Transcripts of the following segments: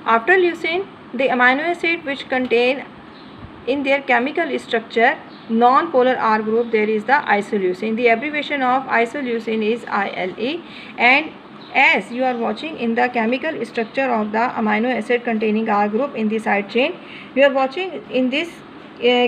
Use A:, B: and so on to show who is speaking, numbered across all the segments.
A: After leucine, the amino acid which contain in their chemical structure non-polar R group, there is the isoleucine. The abbreviation of isoleucine is ILE. And as you are watching in the chemical structure of the amino acid containing R group in the side chain, you are watching in this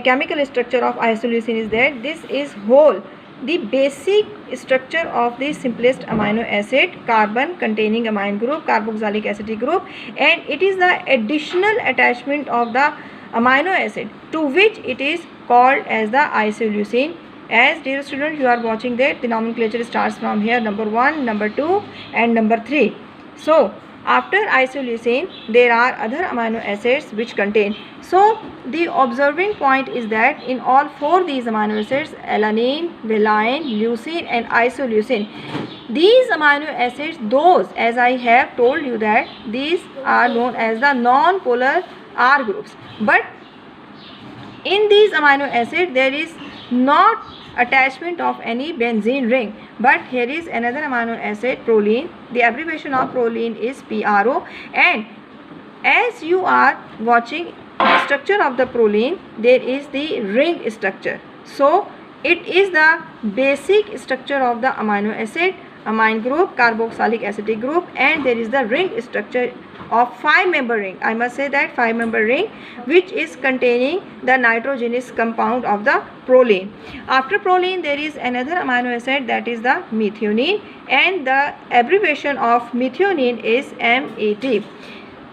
A: chemical structure of isoleucine is that this is whole the basic structure of the simplest amino acid, carbon containing amine group, carboxylic acid group, and it is the additional attachment of the amino acid to which it is called as the isoleucine. As dear student, you are watching that the nomenclature starts from here, number 1, number 2 and number 3. So after isoleucine there are other amino acids which contain. So the observing point is that in all 4 these amino acids, alanine, valine, leucine and isoleucine, these amino acids, those as I have told you that these are known as the non-polar R groups, but in these amino acid there is not attachment of any benzene ring. But here is another amino acid, proline. The abbreviation of proline is PRO, and as you are watching the structure of the proline, there is the ring structure. So it is the basic structure of the amino acid, amine group, carboxylic acid group, and there is the ring structure of 5-member ring. I must say that 5-member ring which is containing the nitrogenous compound of the proline. After proline there is another amino acid, that is the methionine, and the abbreviation of methionine is MET.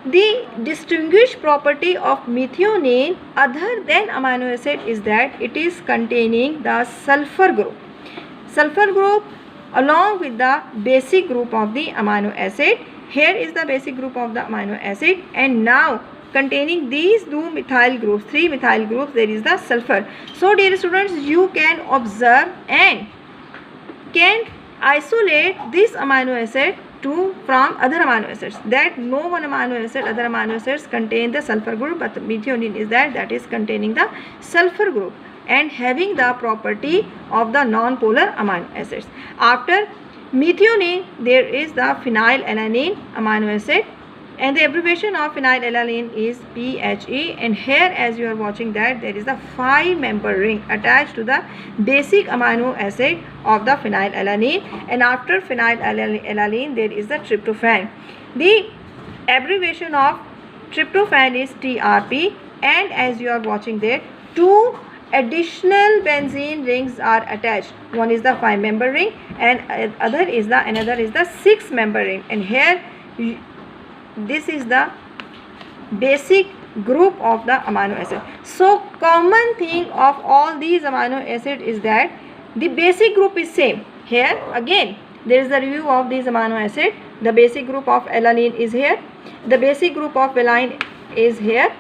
A: The distinguished property of methionine other than amino acid is that it is containing the sulfur group. Sulfur group along with the basic group of the amino acid. Here is the basic group of the amino acid, and now containing these 2 methyl groups, 3 methyl groups, there is the sulfur. So dear students, you can observe and can isolate this amino acid from other amino acids, that no one amino acid, other amino acids contain the sulfur group, but methionine is that is containing the sulfur group and having the property of the non-polar amino acids. After methionine there is the phenylalanine amino acid, and the abbreviation of phenylalanine is PHE, and here as you are watching that there is the 5-member ring attached to the basic amino acid of the phenylalanine, and after phenylalanine there is the tryptophan. The abbreviation of tryptophan is TRP, and as you are watching there 2 additional benzene rings are attached. One is the 5-member ring and another is the 6-member ring, and here this is the basic group of the amino acid. So common thing of all these amino acid is that the basic group is same. Here again there is the review of these amino acid. The basic group of alanine is here, the basic group of valine is here,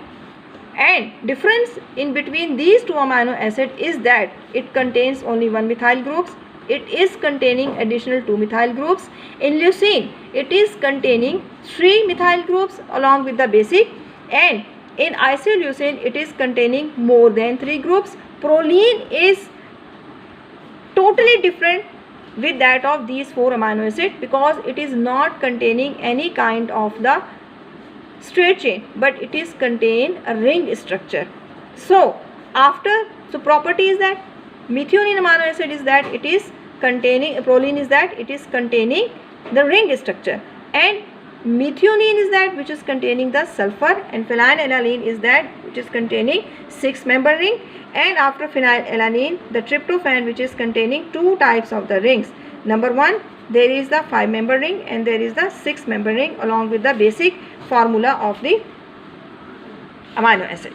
A: and difference in between these 2 amino acid is that it contains only 1 methyl groups, it is containing additional 2 methyl groups. In leucine it is containing 3 methyl groups along with the basic, and in isoleucine it is containing more than 3 groups. Proline is totally different with that of these 4 amino acids because it is not containing any kind of the straight chain, but it is contain a ring structure. So property is that methionine amino acid is that it is containing, proline is that it is containing the ring structure, and methionine is that which is containing the sulfur, and phenylalanine is that which is containing 6-member ring, and after phenylalanine the tryptophan which is containing 2 types of the rings. Number 1, there is the 5-member ring and there is the 6-member ring along with the basic formula of the amino acid.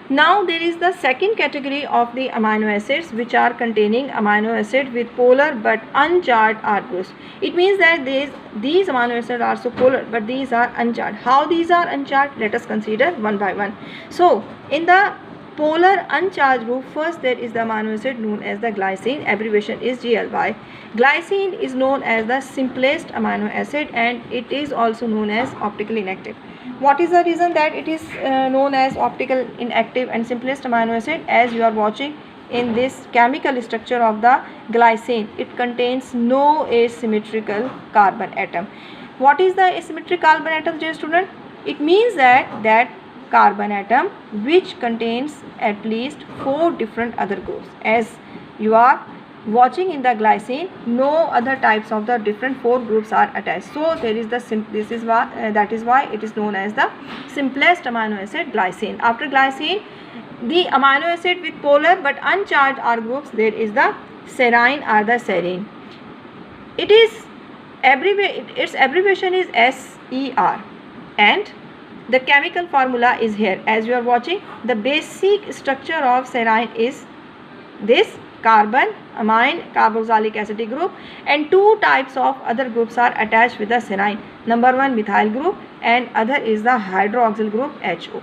A: Now there is the second category of the amino acids which are containing amino acid with polar but uncharged R groups. It means that these amino acids are so polar but these are uncharged. How these are uncharged? Let us consider one by one. So in the polar uncharged group, first there is the amino acid known as the glycine, abbreviation is GLY. Glycine is known as the simplest amino acid and it is also known as optically inactive. What is the reason that it is known as optical inactive and simplest amino acid? As you are watching in this chemical structure of the glycine, it contains no asymmetrical carbon atom. What is the asymmetric carbon atom, dear student? It means that carbon atom which contains at least 4 different other groups. As you are watching in the glycine, no other types of the different 4 groups are attached. So there is that is why it is known as the simplest amino acid, glycine. After glycine, the amino acid with polar but uncharged R groups, there is the serine or the serine. Its abbreviation is SER, and the chemical formula is here. As you are watching, the basic structure of serine is this carbon, amine, carboxylic acidic group, and 2 types of other groups are attached with the serine. Number 1 methyl group, and other is the hydroxyl group HO.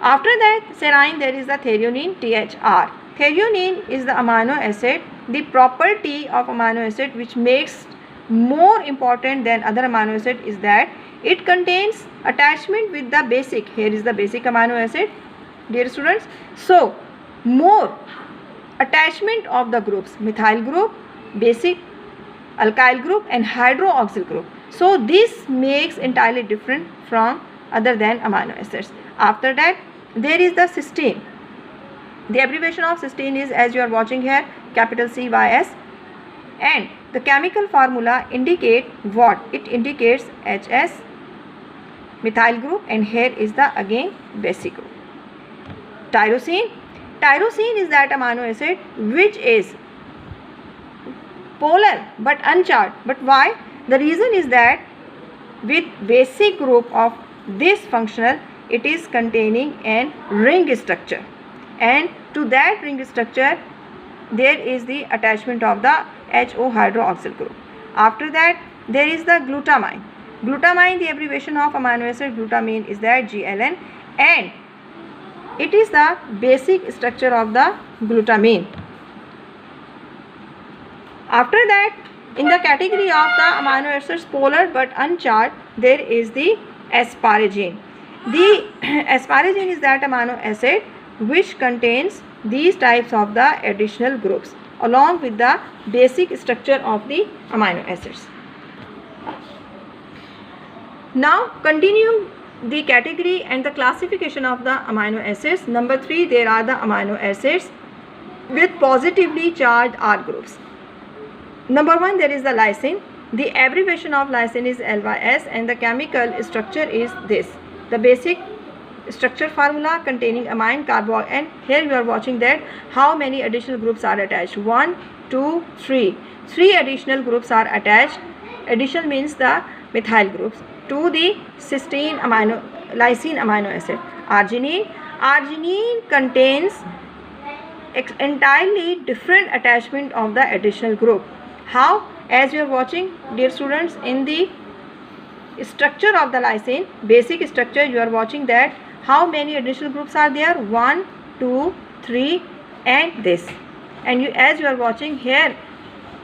A: After that serine, there is the threonine, THR. Threonine is the amino acid, the property of amino acid which makes more important than other amino acid is that it contains attachment with the basic. Here is the basic amino acid, dear students. So more attachment of the groups, methyl group, basic alkyl group, and hydroxyl group. So this makes entirely different from other than amino acids. After that, there is the cysteine. The abbreviation of cysteine is, as you are watching here, capital CYS, and the chemical formula indicate what? It indicates HS, methyl group, and here is the again basic group. Tyrosine. Tyrosine is that amino acid which is polar but uncharged. But why? The reason is that with basic group of this functional, it is containing an ring structure, and to that ring structure there is the attachment of the HO hydroxyl group. After that, there is the glutamine. Glutamine, the abbreviation of amino acid glutamine is that GLN, and it is the basic structure of the glutamine. After that, in the category of the amino acids polar but uncharged, there is the asparagine. The asparagine is that amino acid which contains these types of the additional groups along with the basic structure of the amino acids. Now continuing the category and the classification of the amino acids. Number 3, there are the amino acids with positively charged R groups. Number 1, there is the lysine. The abbreviation of lysine is LYS, and the chemical structure is this. The basic structure formula containing amine, carbo, and here you are watching that how many additional groups are attached. 1, 2, 3. 3 additional groups are attached. Addition means the methyl groups to the lysine amino acid. Arginine. Arginine contains entirely different attachment of the additional group. How? As you are watching, dear students, in the structure of the lysine, basic structure, you are watching that how many additional groups are there. 1, 2, 3, and this. And as you are watching here,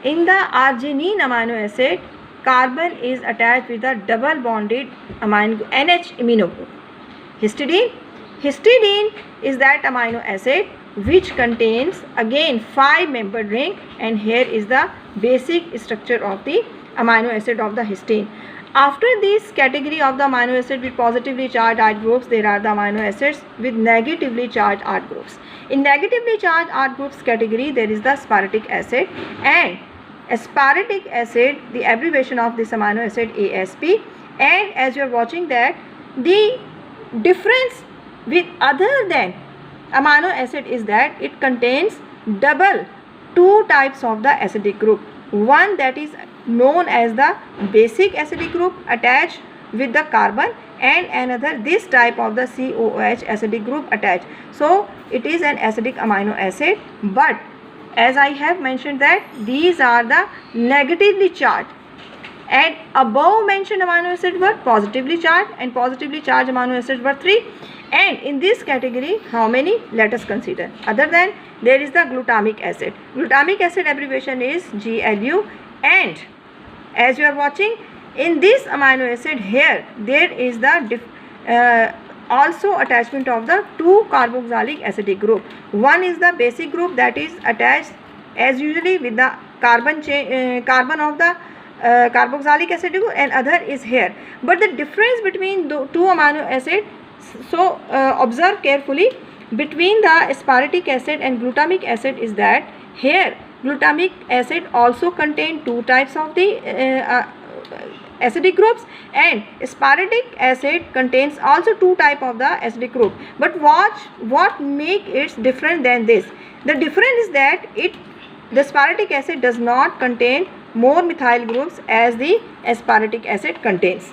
A: in the arginine amino acid, carbon is attached with a double bonded NH amino group. Histidine. Histidine is that amino acid which contains again 5-membered ring, and here is the basic structure of the amino acid of the histidine. After this category of the amino acid with positively charged R groups, there are the amino acids with negatively charged R groups. In negatively charged R groups category, there is the aspartic acid, and aspartic acid, the abbreviation of this amino acid ASP, and as you are watching that the difference with other than amino acid is that it contains double 2 types of the acidic group. One that is known as the basic acidic group attached with the carbon, and another this type of the COOH acidic group attached. So it is an acidic amino acid, but as I have mentioned that these are the negatively charged, and above mentioned amino acids were positively charged, and positively charged amino acids were 3. And in this category, how many? Let us consider. Other than, there is the glutamic acid. Glutamic acid abbreviation is GLU, and as you are watching, in this amino acid here, there is the also attachment of the 2 carboxylic acidic group. One is the basic group that is attached as usually with the carbon of the carboxylic acid group and other is here. But the difference between the two amino acid, so observe carefully, between the aspartic acid and glutamic acid is that here glutamic acid also contain two types of the acidic groups, and aspartic acid contains also two type of the acidic group. But watch what make it different than this. The difference is that the aspartic acid does not contain more methyl groups as the aspartic acid contains.